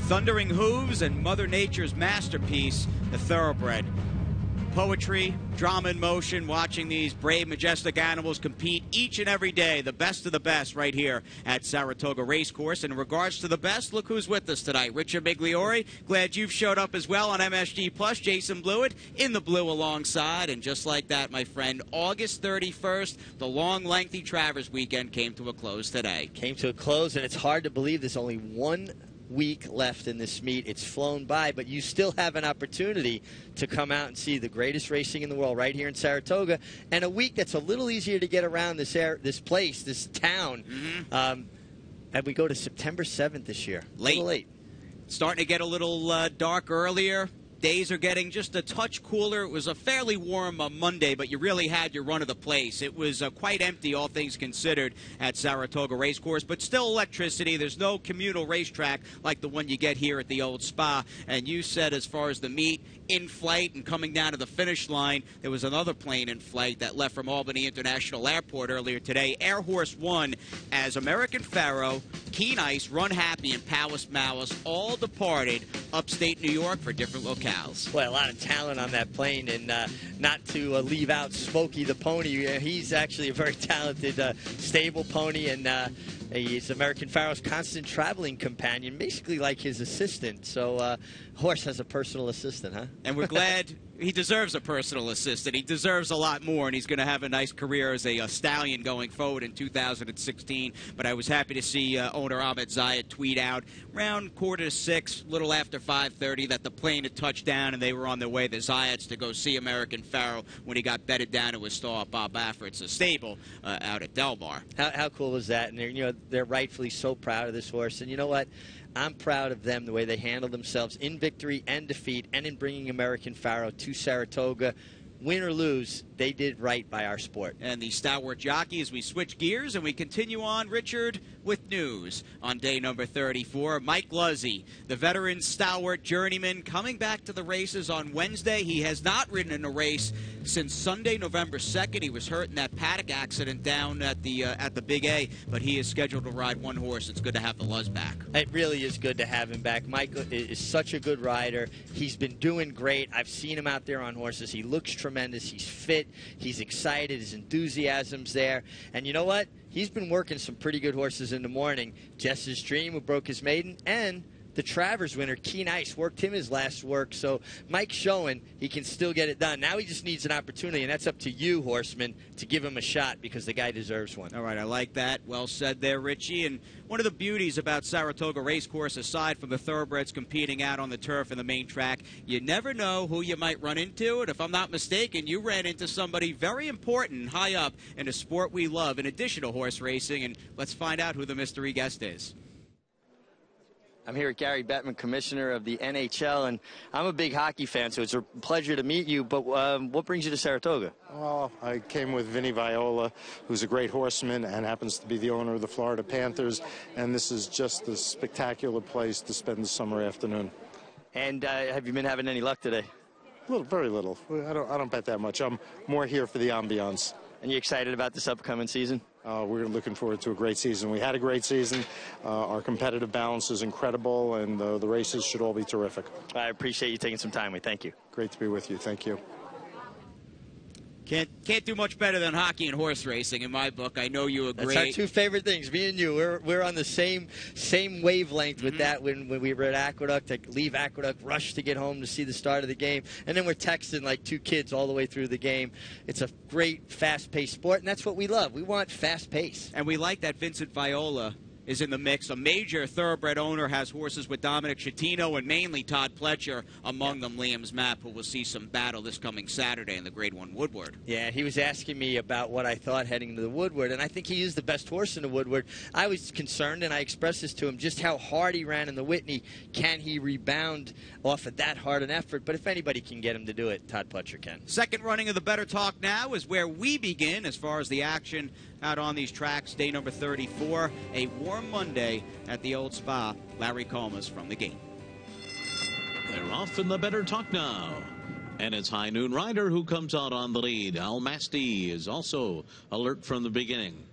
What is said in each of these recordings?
Thundering hooves and Mother Nature's masterpiece, the thoroughbred. Poetry, drama in motion, watching these brave, majestic animals compete each and every day. The best of the best right here at Saratoga Racecourse. And in regards to the best, look who's with us tonight. Richard Migliore, glad you've showed up as well on MSG Plus. Jason Blewitt in the blue alongside. And just like that, my friend, August 31st, the long, lengthy Travers weekend came to a close today. Came to a close, and it's hard to believe there's only 1 week left in this meet. It's flown by, but you still have an opportunity to come out and see the greatest racing in the world right here in Saratoga, and a week that's a little easier to get around this place, this town. And we go to September 7th this year. Late. Starting to get a little dark earlier. Days are getting just a touch cooler. It was a fairly warm Monday, but you really had your run of the place. It was quite empty, all things considered, at Saratoga Racecourse, but still electricity. There's no communal racetrack like the one you get here at the old Spa. And you said, as far as the meet, in flight and coming down to the finish line, there was another plane in flight that left from Albany International Airport earlier today. Air Horse 1 as American Pharoah, Keen Ice, Run Happy, and Powis Malice all departed upstate New York for different locales. Boy, a lot of talent on that plane, and not to leave out Smokey the pony. He's actually a very talented stable pony, and he's American Pharoah's constant traveling companion, basically like his assistant. So Horse has a personal assistant, huh? And we're glad he deserves a personal assistant. He deserves a lot more, and he's going to have a nice career as a stallion going forward in 2016. But I was happy to see owner Ahmed Zayed tweet out around 5:45, little after 5:30, that the plane had touched down and they were on their way, the Zayeds, to go see American Pharoah when he got bedded down to his stall at Bob Baffert's stable out at Del Mar. How cool is that? And they're rightfully so proud of this horse. And you know what? I'm proud of them, the way they handle themselves in victory and defeat, and in bringing American Pharoah to Saratoga. Win or lose, they did right by our sport. And the stalwart jockey, as we switch gears and we continue on, Richard, with news on day number 34. Mike Luzzy, the veteran stalwart journeyman, coming back to the races on Wednesday. He has not ridden in a race since Sunday, November 2nd. He was hurt in that paddock accident down at the Big A, but he is scheduled to ride one horse. It's good to have the Luz back. It really is good to have him back. Mike is such a good rider. He's been doing great. I've seen him out there on horses. He looks tremendous. He's fit. He's excited. His enthusiasm's there. And you know what? He's been working some pretty good horses in the morning. Jess's Dream, who broke his maiden, and the Travers winner, Keen Ice, worked him his last work. So Mike's showing he can still get it done. Now he just needs an opportunity, and that's up to you, horseman, to give him a shot, because the guy deserves one. All right, I like that. Well said there, Richie. And one of the beauties about Saratoga Racecourse, aside from the thoroughbreds competing out on the turf and the main track, you never know who you might run into. And if I'm not mistaken, you ran into somebody very important high up in a sport we love, in addition to horse racing. And let's find out who the mystery guest is. I'm here with Gary Bettman, commissioner of the NHL, and I'm a big hockey fan, so it's a pleasure to meet you. But what brings you to Saratoga? Well, I came with Vinny Viola, who's a great horseman and happens to be the owner of the Florida Panthers, and this is just a spectacular place to spend the summer afternoon. And have you been having any luck today? Very little. I don't bet that much. I'm more here for the ambiance. And you excited about this upcoming season? We're looking forward to a great season. We had a great season. Our competitive balance is incredible, and the races should all be terrific. I appreciate you taking some time with me. Thank you. Great to be with you. Thank you. Can't do much better than hockey and horse racing in my book. I know you agree. That's our two favorite things, me and you. We're on the same wavelength with that. When we were at Aqueduct, to leave Aqueduct, rush to get home to see the start of the game, and then we're texting like two kids all the way through the game. It's a great, fast-paced sport, and that's what we love. We want fast pace. And we like that Vincent Viola is in the mix. A major thoroughbred owner, has horses with Dominic Schettino and mainly Todd Pletcher, among them Liam's Map, who will see some battle this coming Saturday in the Grade 1 Woodward. Yeah, he was asking me about what I thought heading to the Woodward, and I think he is the best horse in the Woodward. I was concerned, and I expressed this to him, just how hard he ran in the Whitney. Can he rebound off of that hard an effort? But if anybody can get him to do it, Todd Pletcher can. Second running of the Better Talk Now is where we begin as far as the action out on these tracks. Day number 34, a warm Monday at the old Spa. Larry Comas from the gate. They're off in the Better Talk Now. And it's High Noon Rider who comes out on the lead. Al Masti is also alert from the beginning.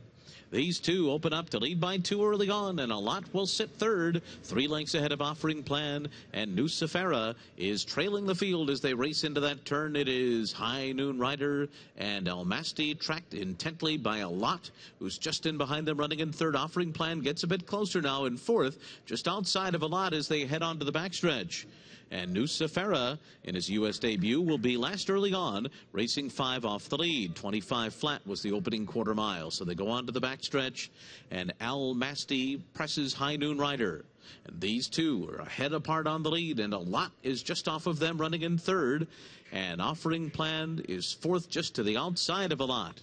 These two open up to lead by 2 early on, and a lot will sit third. 3 lengths ahead of Offering Plan, and Nucifera is trailing the field as they race into that turn. It is High Noon Rider and Almasty tracked intently by a lot, who's just in behind them running in third. Offering Plan gets a bit closer now in fourth, just outside of a lot as they head on to the backstretch. And Nucifera, in his U.S. debut, will be last early on, racing 5 off the lead. 25 flat was the opening quarter mile. So they go on to the backstretch, and Almasty presses High Noon Rider. And these two are ahead apart on the lead, and a lot is just off of them running in third. And Offering Plan is fourth just to the outside of a lot.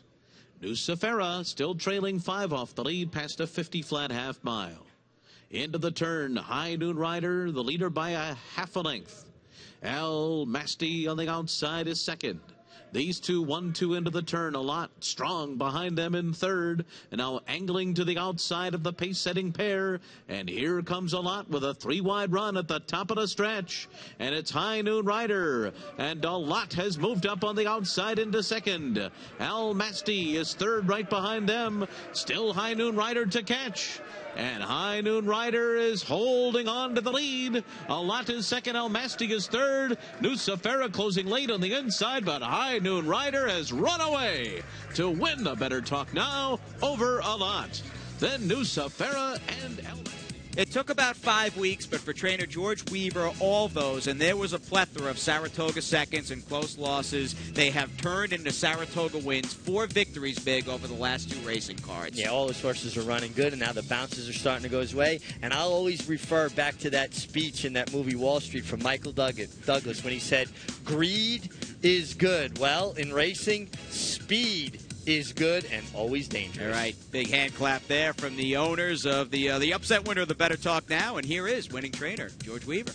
Nucifera still trailing 5 off the lead past a 50 flat half mile. Into the turn, High Noon Rider, the leader by a half a length. Almasty on the outside is second. These two 1-2 into the turn, a lot strong behind them in third, and now angling to the outside of the pace-setting pair. And here comes a lot with a 3-wide run at the top of the stretch, and it's High Noon Rider, and a lot has moved up on the outside into second. Almasty is third right behind them, still High Noon Rider to catch. And High Noon Rider is holding on to the lead. A lot is second. Almasty is third. Nucifera closing late on the inside, but High Noon Rider has run away to win the Better Talk Now over a lot. Then Nucifera and Almasty. It took about 5 weeks, but for trainer George Weaver, all those, and there was a plethora of Saratoga seconds and close losses, they have turned into Saratoga wins. 4 victories big over the last 2 racing cards. Yeah, all his horses are running good, and now the bounces are starting to go his way. And I'll always refer back to that speech in that movie Wall Street from Michael Douglas when he said, "Greed is good." Well, in racing, speed is good and always dangerous. All right, big hand clap there from the owners of the upset winner of the Better Talk Now, and here is winning trainer George Weaver.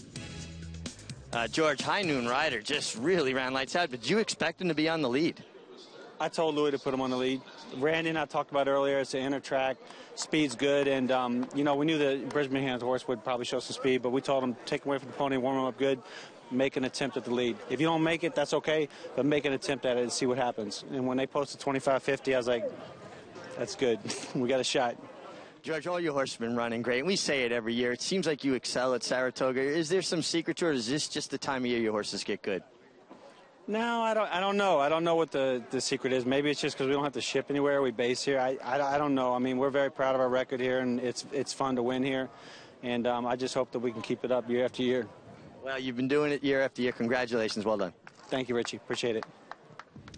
George, High Noon Rider just really ran lights out, but did you expect him to be on the lead? I told Louis to put him on the lead. Brandon, I talked about earlier, it's an inner track. Speed's good, and, we knew the Brisbane horse would probably show some speed, but we told him take him away from the pony, warm him up good, make an attempt at the lead. If you don't make it, that's okay, but make an attempt at it and see what happens. And when they posted 25.50, I was like, that's good. We got a shot. George, all your horses have been running great. We say it every year. It seems like you excel at Saratoga. Is there some secret to it, or is this just the time of year your horses get good? No, I don't know. I don't know what the secret is. Maybe it's just because we don't have to ship anywhere. We base here. I don't know. I mean, we're very proud of our record here, and it's fun to win here. And I just hope that we can keep it up year after year. Well, you've been doing it year after year. Congratulations. Well done. Thank you, Richie. Appreciate it.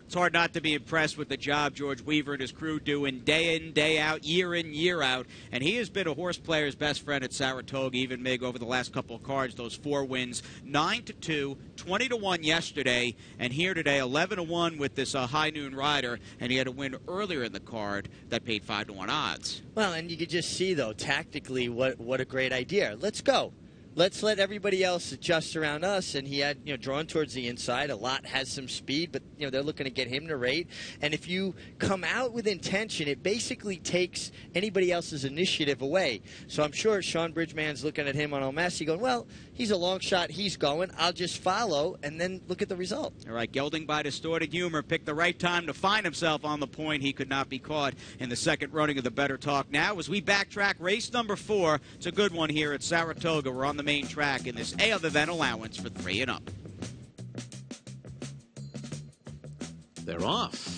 It's hard not to be impressed with the job George Weaver and his crew doing day in, day out, year in, year out. And he has been a horse player's best friend at Saratoga, even Mig, over the last couple of cards. Those 4 wins, 9-2, 20-1 yesterday, and here today, 11-1 with this High Noon Rider. And he had a win earlier in the card that paid 5-1 odds. Well, and you could just see, though, tactically, what a great idea. Let's go. Let's let everybody else adjust around us. And he had, drawn towards the inside. A lot has some speed, but, they're looking to get him to rate. And if you come out with intention, it basically takes anybody else's initiative away. So I'm sure Sean Bridgman's looking at him on Almasty going, well, he's a long shot. He's going. I'll just follow and then look at the result. All right, Gelding by Distorted Humor picked the right time to find himself on the point. He could not be caught in the second running of the Better Talk Now. As we backtrack, race number 4, it's a good one here at Saratoga. We're on the main track in this A other than allowance for 3 and up. They're off.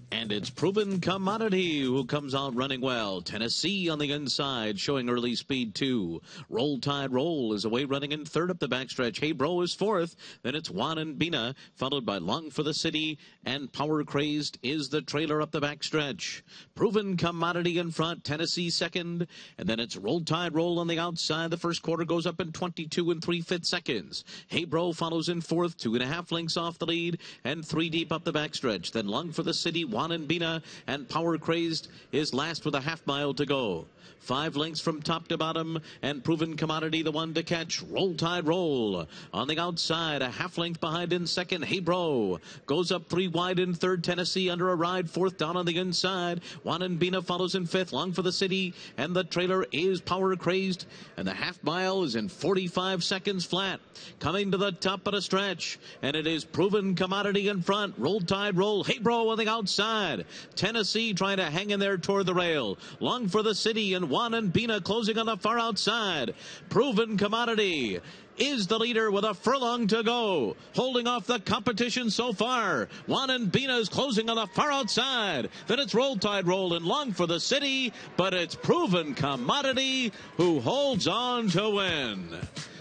And it's Proven Commodity who comes out running well. Tennessee on the inside, showing early speed too. Roll Tide Roll is away running in third up the backstretch. Hey Bro is fourth. Then it's Juan and Bina, followed by Long for the City. And Power Crazed is the trailer up the backstretch. Proven Commodity in front, Tennessee second. And then it's Roll Tide Roll on the outside. The first quarter goes up in 22 3/5 seconds. Hey Bro follows in fourth, 2.5 lengths off the lead. And 3 deep up the backstretch. Then Long for the City, Juan and Bina, and Power Crazed is last with a half mile to go. 5 lengths from top to bottom, and Proven Commodity the one to catch. Roll Tide Roll on the outside, a half length behind in second. Hey Bro goes up 3 wide in third. Tennessee under a ride, fourth down on the inside. Juan and Bina follows in fifth. Long for the City, and the trailer is Power Crazed, and the half mile is in 45 seconds flat. Coming to the top of the stretch, and it is Proven Commodity in front. Roll Tide Roll, Hey Bro on the outside. inside. Tennessee trying to hang in there toward the rail. Long for the City, and Juan and Bina closing on the far outside. Proven Commodity is the leader with a furlong to go. Holding off the competition so far. Juan and Bina is closing on the far outside. Then it's Roll Tide Roll and Long for the City, but it's Proven Commodity who holds on to win.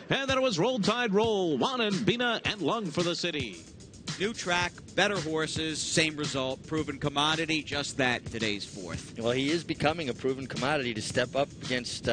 And then it was Roll Tide Roll, Juan and Bina, and Long for the City. New track, better horses, same result. Proven Commodity, just that, today's fourth. Well, he is becoming a proven commodity to step up against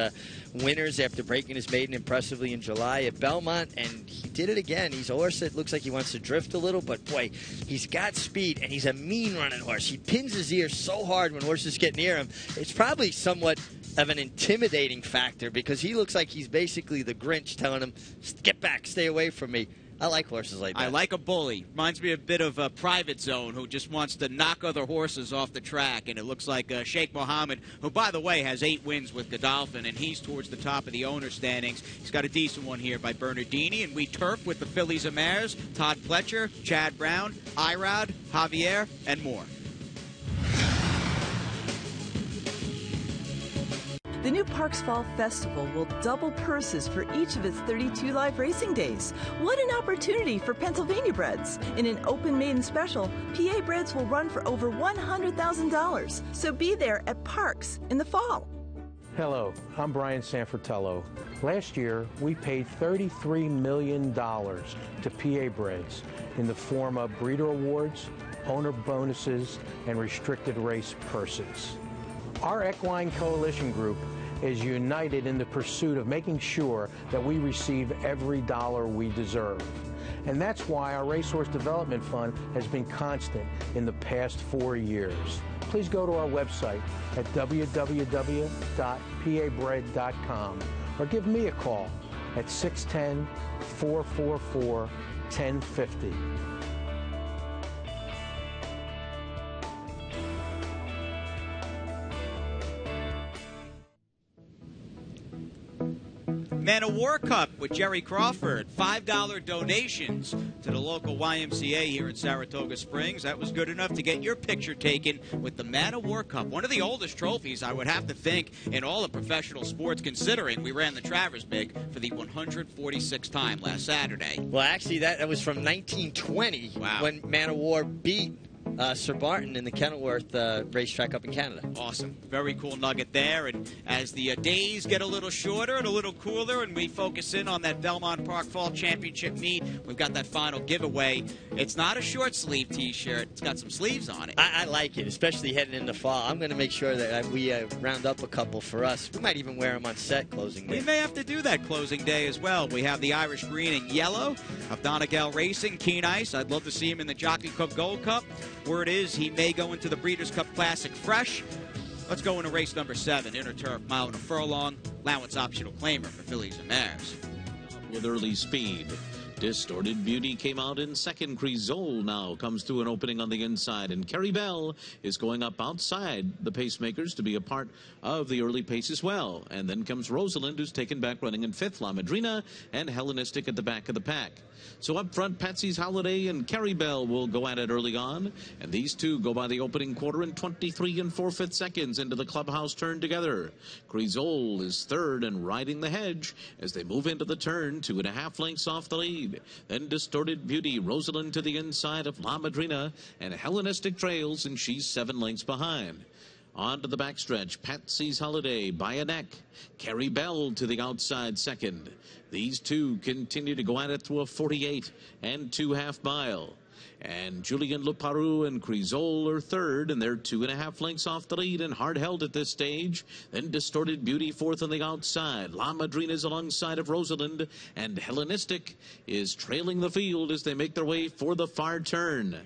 winners after breaking his maiden impressively in July at Belmont, and he did it again. He's a horse that looks like he wants to drift a little, but boy, he's got speed, and he's a mean running horse. He pins his ears so hard when horses get near him. It's probably somewhat of an intimidating factor because he looks like he's basically the Grinch telling him, get back, stay away from me. I like horses like that. I like a bully. Reminds me a bit of a Private Zone who just wants to knock other horses off the track. And it looks like Sheikh Mohammed, who, by the way, has 8 wins with Godolphin, and he's towards the top of the owner standings. He's got a decent one here by Bernardini. And we turf with the fillies and mares, Todd Pletcher, Chad Brown, Irod, Javier, and more. The new Parks Fall Festival will double purses for each of its 32 live racing days. What an opportunity for Pennsylvania breds. In an open maiden special, PA breds will run for over $100,000. So be there at Parks in the fall. Hello, I'm Brian Sanfratello. Last year, we paid $33 million to PA breds in the form of breeder awards, owner bonuses, and restricted race purses. Our Equine Coalition Group is united in the pursuit of making sure that we receive every dollar we deserve. And that's why our Racehorse Development Fund has been constant in the past 4 years. Please go to our website at www.pabred.com or give me a call at 610-444-1050. Man of War Cup with Jerry Crawford. $5 donations to the local YMCA here in Saratoga Springs. That was good enough to get your picture taken with the Man of War Cup. One of the oldest trophies, I would have to think, in all of professional sports, considering we ran the Travers Big for the 146th time last Saturday. Well, actually, that was from 1920 when Man of War beat Sir Barton in the Kenilworth racetrack up in Canada. Awesome. Very cool nugget there. And as the days get a little shorter and a little cooler and we focus in on that Belmont Park Fall Championship meet, we've got that final giveaway. It's not a short sleeve t-shirt. It's got some sleeves on it. I like it, especially heading into fall. I'm going to make sure that we round up a couple for us. We might even wear them on set closing day. We may have to do that closing day as well. We have the Irish Green and Yellow of Donegal Racing, Keen Ice. I'd love to see him in the Jockey Club Gold Cup. Word is he may go into the Breeders' Cup Classic fresh. Let's go into race number 7, Inner Turf, mile and a furlong. Allowance optional claimer for fillies and mares. With early speed. Distorted Beauty came out in second. Crizol now comes through an opening on the inside, and Kerry Bell is going up outside the pacemakers to be a part of the early pace as well. And then comes Rosalind, who's taken back running in 5th. La Madrina and Hellenistic at the back of the pack. So up front, Patsy's Holiday and Kerry Bell will go at it early on, and these two go by the opening quarter in 23 4/5 seconds into the clubhouse turn together. Crizol is 3rd and riding the hedge as they move into the turn, 2.5 lengths off the lead. Then Distorted Beauty, Rosalind to the inside of La Madrina, and Hellenistic trails, and she's 7 lengths behind. On to the backstretch, Patsy's Holiday by a neck. Kerry Bell to the outside second. These two continue to go at it through a 48 and 2.5 mile. And Julien Leparoux and Crizol are 3rd, and they're 2.5 lengths off the lead and hard held at this stage. Then Distorted Beauty 4th on the outside. La Madrina is alongside of Rosalind, and Hellenistic is trailing the field as they make their way for the far turn.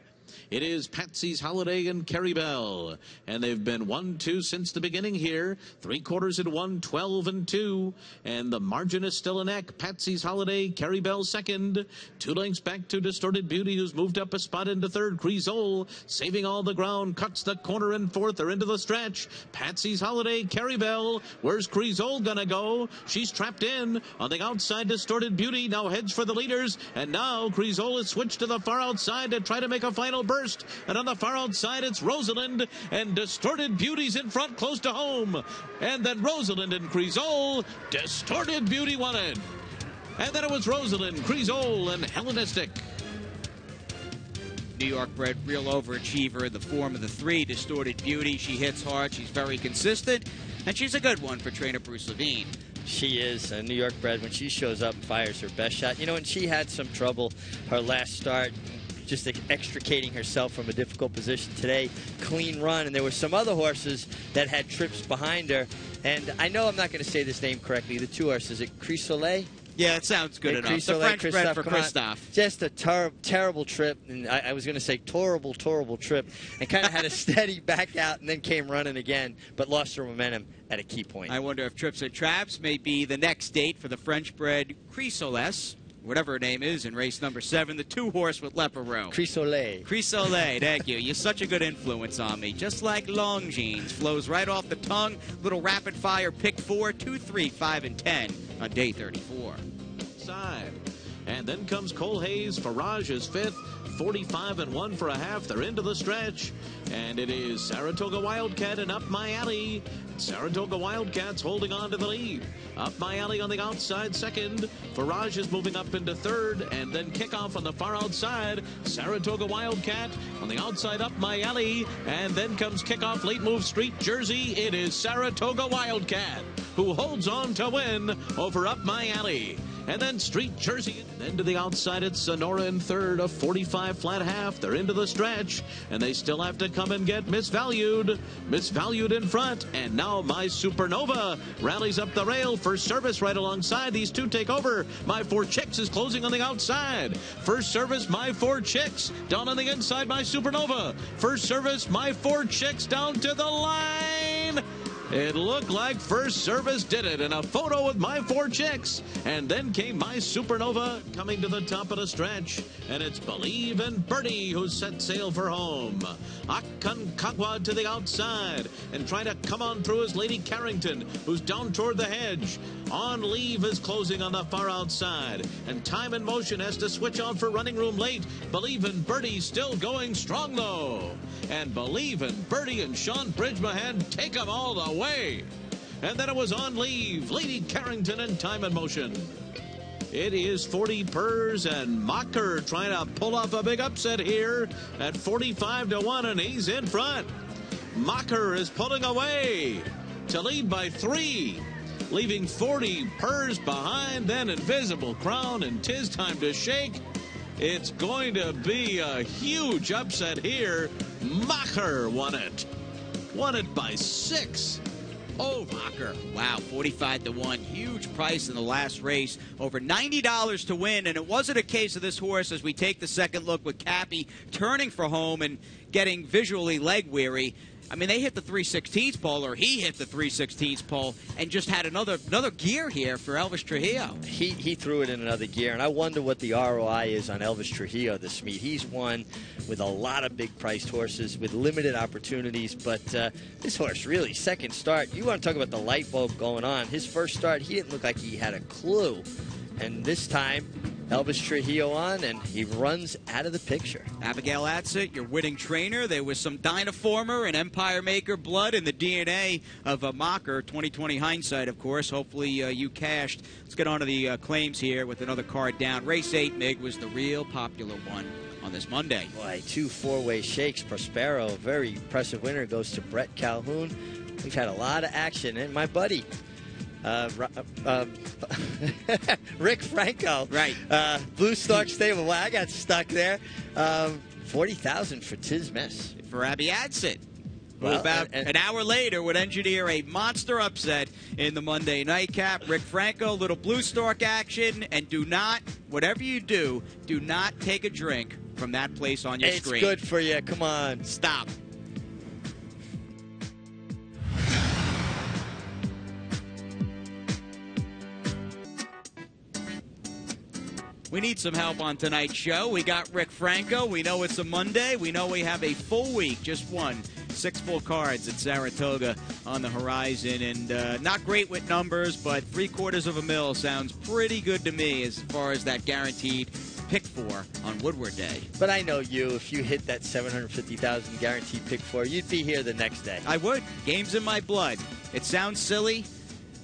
It is Patsy's Holiday and Kerry Bell, and they've been 1-2 since the beginning here. 3/4 in 1, 12 and 2, and the margin is still a neck. Patsy's Holiday, Kerry Bell 2nd. 2 lengths back to Distorted Beauty, who's moved up a spot into 3rd. Crizol saving all the ground, cuts the corner in 4th. They're into the stretch. Patsy's Holiday, Kerry Bell. Where's Crizol gonna go? She's trapped in on the outside. Distorted Beauty now heads for the leaders, and now Crizol is switched to the far outside to try to make a final final burst. And on the far outside, it's Rosalind, and Distorted Beauty's in front, close to home. And then Rosalind and Crisol. Distorted Beauty won it. And then it was Rosalind, Crisol, and Hellenistic. New York bred real overachiever in the form of the 3, Distorted Beauty. She hits hard, she's very consistent, and she's a good one for trainer Bruce Levine. She is a New York bred. When she shows up and fires her best shot, you know, and she had some trouble her last start, just extricating herself from a difficult position. Today, clean run, and there were some other horses that had trips behind her. And I know I'm not going to say this name correctly. The 2 horses, is it Crisolet? Yeah, it sounds good enough. The French bred for Christophe. Just a terrible trip, and I was going to say terrible trip, and kind of had a steady back out and then came running again, but lost her momentum at a key point. I wonder if Trips and Traps may be the next date for the French bred Crisoles, whatever her name is, in race number 7, the 2-horse with Leperone. Crisolet. Crisolet, thank you. You're such a good influence on me. Just like Longines. Flows right off the tongue. Little rapid fire pick 4, 2, 3, 5, and 10 on day 34. Side. And then comes Cole Hayes. Farage is 5th. 45-1 for a half. They're into the stretch. And it is Saratoga Wildcat and Up My Alley. Saratoga Wildcat's holding on to the lead. Up My Alley on the outside, 2nd. Farage is moving up into 3rd. And then Kickoff on the far outside. Saratoga Wildcat on the outside, Up My Alley. And then comes Kickoff, late move Street Jersey. It is Saratoga Wildcat who holds on to win over Up My Alley. And then Street Jersey. Then to the outside, it's Sonora in 3rd, a 45 flat half. They're into the stretch, and they still have to come and get Misvalued. Misvalued in front, and now My Supernova rallies up the rail. First Service right alongside. These 2 take over. My 4 Chicks is closing on the outside. First Service, My 4 Chicks. Down on the inside, My Supernova. First Service, My 4 Chicks down to the line. It looked like First Service did it in a photo with My 4 Chicks. And then came My Supernova coming to the top of the stretch. And it's Believe and Birdie who set sail for home. Aconcagua to the outside. And trying to come on through is Lady Carrington, who's down toward the hedge. On Leave is closing on the far outside. And Time and Motion has to switch on for running room late. Believe and Birdie still going strong though. And Believe and Birdie and Sean Bridgemahan take them all the way. And then it was On Leave, Lady Carrington, and Time and Motion. It is 40 purrs, and Mocker trying to pull off a big upset here at 45-1, and he's in front. Mocker is pulling away to lead by 3, leaving 40 purrs behind, then Invisible Crown, and 'Tis Time to Shake. It's going to be a huge upset here. Mocker won it. Won it by 6. Oh, Mocker. Wow, 45-1. Huge price in the last race. Over $90 to win, and it wasn't a case of this horse as we take the second look with Cappy turning for home and getting visually leg weary. I mean, they hit the 3/16 pole, or he hit the 3/16 pole, and just had another gear here for Elvis Trujillo. He threw it in another gear, and I wonder what the ROI is on Elvis Trujillo this meet. He's won with a lot of big-priced horses with limited opportunities, but this horse really, second start, you want to talk about the light bulb going on. His first start, he didn't look like he had a clue, and this time, Elvis Trujillo on, and he runs out of the picture. Abigail Atzett, your winning trainer. There was some Dynaformer and Empire Maker blood in the DNA of a Mocker. 2020 hindsight, of course. Hopefully you cashed. Let's get on to the claims here with another card down. Race 8, Mig, was the real popular one on this Monday. Boy, 2 four-way shakes. Prospero, very impressive winner, goes to Brett Calhoun. We've had a lot of action, and my buddy, Rick Franco, right? Blue Stark Stable. Well, I got stuck there. 40,000 for Tiz Miss for Abby Atzett. Well, about an hour later would engineer a monster upset in the Monday nightcap. Rick Franco, little Blue Stark action, and do not, whatever you do not take a drink from that place on your screen. It's good for you. Come on, stop. We need some help on tonight's show. We got Rick Franco. We know it's a Monday. We know we have a full week, just one. 6 full cards at Saratoga on the horizon. And not great with numbers, but $750,000 sounds pretty good to me as far as that guaranteed pick 4 on Woodward Day. But I know you. If you hit that $750,000 guaranteed pick 4, you'd be here the next day. I would. Game's in my blood. It sounds silly.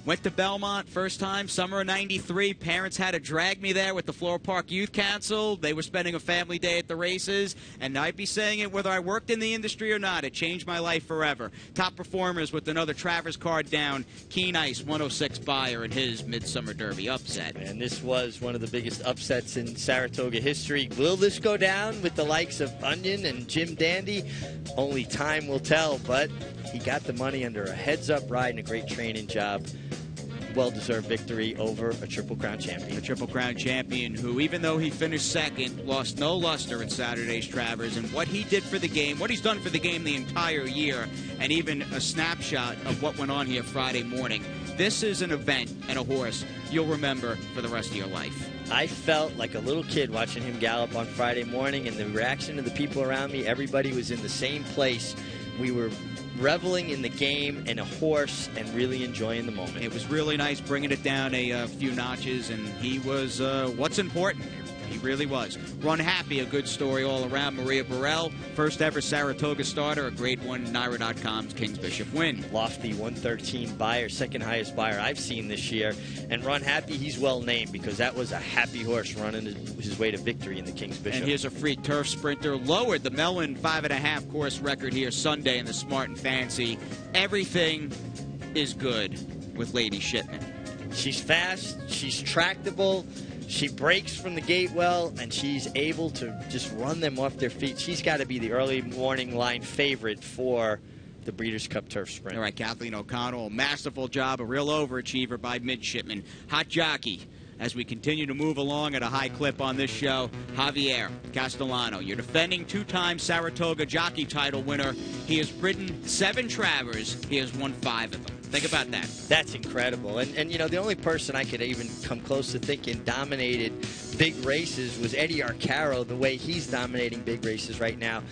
Went to Belmont first time, summer of '93. Parents had to drag me there with the Floral Park Youth Council. They were spending a family day at the races, and I'd be saying it whether I worked in the industry or not. It changed my life forever. Top performers with another Travers card down. Keen Ice, 106 Buyer in his Midsummer Derby upset. And this was one of the biggest upsets in Saratoga history. Will this go down with the likes of Onion and Jim Dandy? Only time will tell, but he got the money under a heads-up ride and a great training job. Well-deserved victory over a Triple Crown champion. A Triple Crown champion who, even though he finished second, lost no luster in Saturday's Travers. And what he did for the game, what he's done for the game the entire year, and even a snapshot of what went on here Friday morning. This is an event and a horse you'll remember for the rest of your life. I felt like a little kid watching him gallop on Friday morning, and the reaction of the people around me, everybody was in the same place. We were reveling in the game and a horse and really enjoying the moment. It was really nice bringing it down a few notches, and he was what's important. He really was. Run Happy, a good story all around. Maria Burrell, first ever Saratoga starter, a Grade 1 NYRA.com's Kings Bishop win. Lofty 113 Buyer, second highest Buyer I've seen this year. And Run Happy, he's well named because that was a happy horse running his way to victory in the Kings Bishop. And here's a free turf sprinter. Lowered the Mellon 5.5 course record here Sunday in the Smart and Fancy. Everything is good with Lady Shipman. She's fast, she's tractable. She breaks from the gate well, and she's able to just run them off their feet. She's got to be the early morning line favorite for the Breeders' Cup Turf Sprint. All right, Kathleen O'Connell, a masterful job, a real overachiever by Midshipman. Hot jockey. As we continue to move along at a high clip on this show, Javier Castellano, your defending two-time Saratoga jockey title winner. He has ridden 7 Travers. He has won 5 of them. Think about that. That's incredible. And you know, the only person I could even come close to thinking dominated big races was Eddie Arcaro, the way he's dominating big races right now.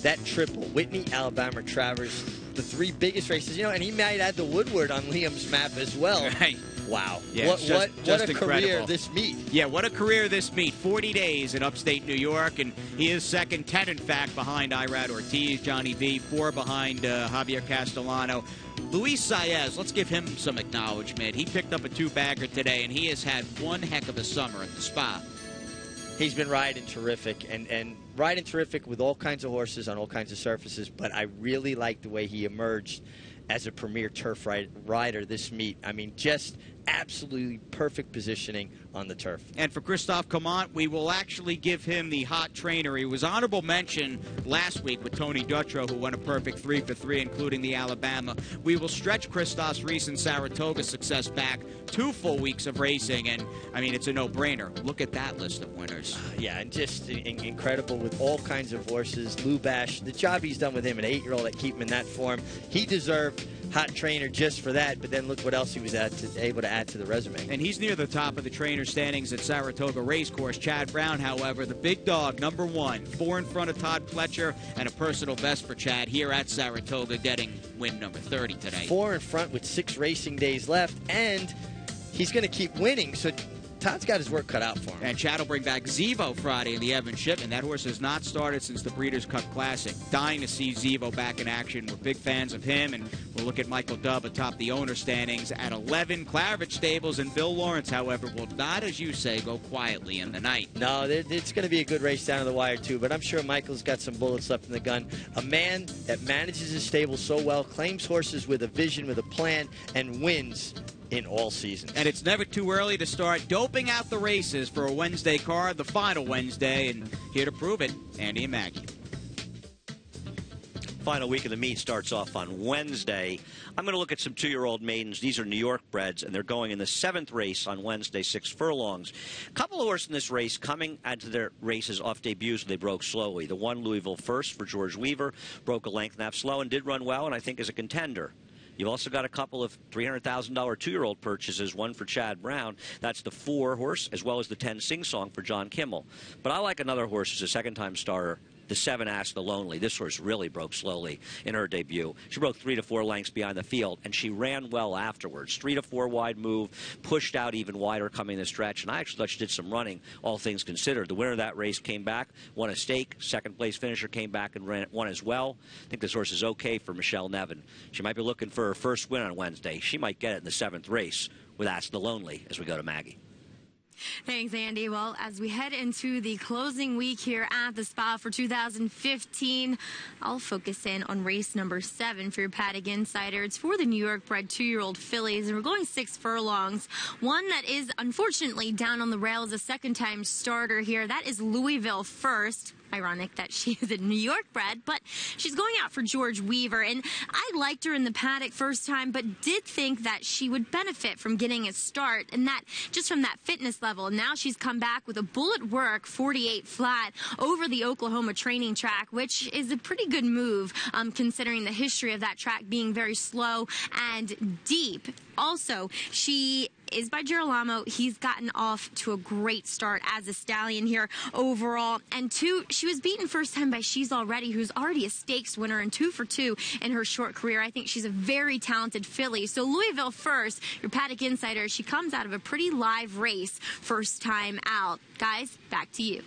That triple, Whitney, Alabama, Travers, the 3 biggest races, you know, and he might add the Woodward on Liam's map as well. Right. Wow. Yeah, what a incredible career this meet. Yeah, what a career this meet. 40 days in upstate New York, and he is second, 10 in fact, behind Irad Ortiz, Johnny V, 4 behind Javier Castellano. Luis Saez, let's give him some acknowledgement. He picked up a 2-bagger today, and he has had one heck of a summer at the Spa. He's been riding terrific, and riding terrific with all kinds of horses on all kinds of surfaces, but I really like the way he emerged as a premier turf rider this meet. I mean, just absolutely perfect positioning on the turf. And for Christophe Comont, we will actually give him the hot trainer. He was honorable mention last week with Tony Dutrow, who won a perfect 3 for 3, including the Alabama. We will stretch Christophe's recent Saratoga success back 2 full weeks of racing, and, I mean, it's a no-brainer. Look at that list of winners. Yeah, and just incredible with all kinds of horses. Lubash, the job he's done with him, an 8-year-old that keep him in that form. He deserved hot trainer just for that, but then look what else he was able to add to the resume. And he's near the top of the trainer standings at Saratoga Racecourse. Chad Brown, however, the big dog, number 1, 4 in front of Todd Fletcher, and a personal best for Chad here at Saratoga, getting win number 30 today. 4 in front with 6 racing days left, and he's going to keep winning, so Todd's got his work cut out for him. And Chad will bring back Zevo Friday in the Evan Shipman. That horse has not started since the Breeders' Cup Classic. Dying to see Zevo back in action. We're big fans of him, and we'll look at Michael Dubb atop the owner standings at 11. Claridge Stables and Bill Lawrence, however, will not, as you say, go quietly in the night. No, it's going to be a good race down to the wire, too, but I'm sure Michael's got some bullets left in the gun. A man that manages his stable so well, claims horses with a vision, with a plan, and wins in all seasons. And it's never too early to start doping out the races for a Wednesday card, the final Wednesday, and here to prove it, Andy and Maggie. Final week of the meet starts off on Wednesday. I'm going to look at some 2-year-old maidens. These are New York breds, and they're going in the 7th race on Wednesday, 6 furlongs. A couple of horses in this race coming into their races off debuts, they broke slowly. The one Louisville First for George Weaver broke a length and a half slow and did run well, and I think is a contender. You've also got a couple of $300,000 2-year-old purchases, one for Chad Brown. That's the 4 horse, as well as the 10 Sing Song for John Kimmel. But I like another horse who's a second-time starter, the 7 Ask the Lonely. This horse really broke slowly in her debut. She broke 3 to 4 lengths behind the field, and she ran well afterwards. 3 to 4 wide move, pushed out even wider coming the stretch, and I actually thought she did some running, all things considered. The winner of that race came back, won a stake. Second place finisher came back and won as well. I think this horse is okay for Michelle Nevin. She might be looking for her first win on Wednesday. She might get it in the 7th race with Ask the Lonely as we go to Maggie. Thanks, Andy. Well, as we head into the closing week here at the Spa for 2015, I'll focus in on race number 7 for your Paddock Insider. It's for the New York bred 2-year-old fillies, and we're going 6 furlongs. One that is unfortunately down on the rails, a second-time starter here. That is Louisville First. Ironic that she is a New York bred, but she's going out for George Weaver. And I liked her in the paddock first time, but did think that she would benefit from getting a start, and that just from that fitness level. Now she's come back with a bullet work 48 flat over the Oklahoma training track, which is a pretty good move considering the history of that track being very slow and deep. Also, she is by Girolamo. He's gotten off to a great start as a stallion here overall. And 2, she was beaten first time by She's Already, who's already a stakes winner and 2 for 2 in her short career. I think she's a very talented filly. So Louisville First, your Paddock Insider, she comes out of a pretty live race first time out. Guys, back to you.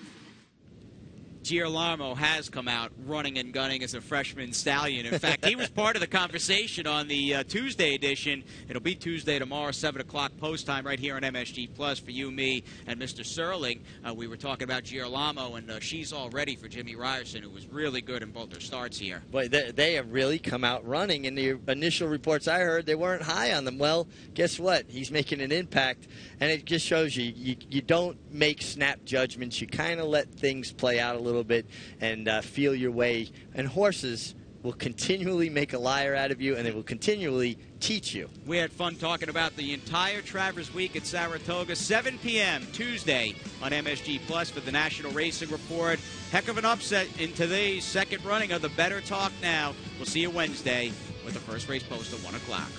Girolamo has come out running and gunning as a freshman stallion. In fact, he was part of the conversation on the Tuesday edition. It'll be Tuesday tomorrow, 7 o'clock post time right here on MSG Plus for you, me, and Mr. Serling. We were talking about Girolamo, and She's Already for Jimmy Ryerson, who was really good in both their starts here. Boy, they have really come out running. In the initial reports I heard, they weren't high on them. Well, guess what? He's making an impact, and it just shows you don't make snap judgments. You kind of let things play out a little bit and feel your way. And horses will continually make a liar out of you, and they will continually teach you. We had fun talking about the entire Travers Week at Saratoga. 7 p.m. Tuesday on MSG Plus for the National Racing Report. Heck of an upset in today's second running of the Better Talk Now. We'll see you Wednesday with the first race post at 1 o'clock.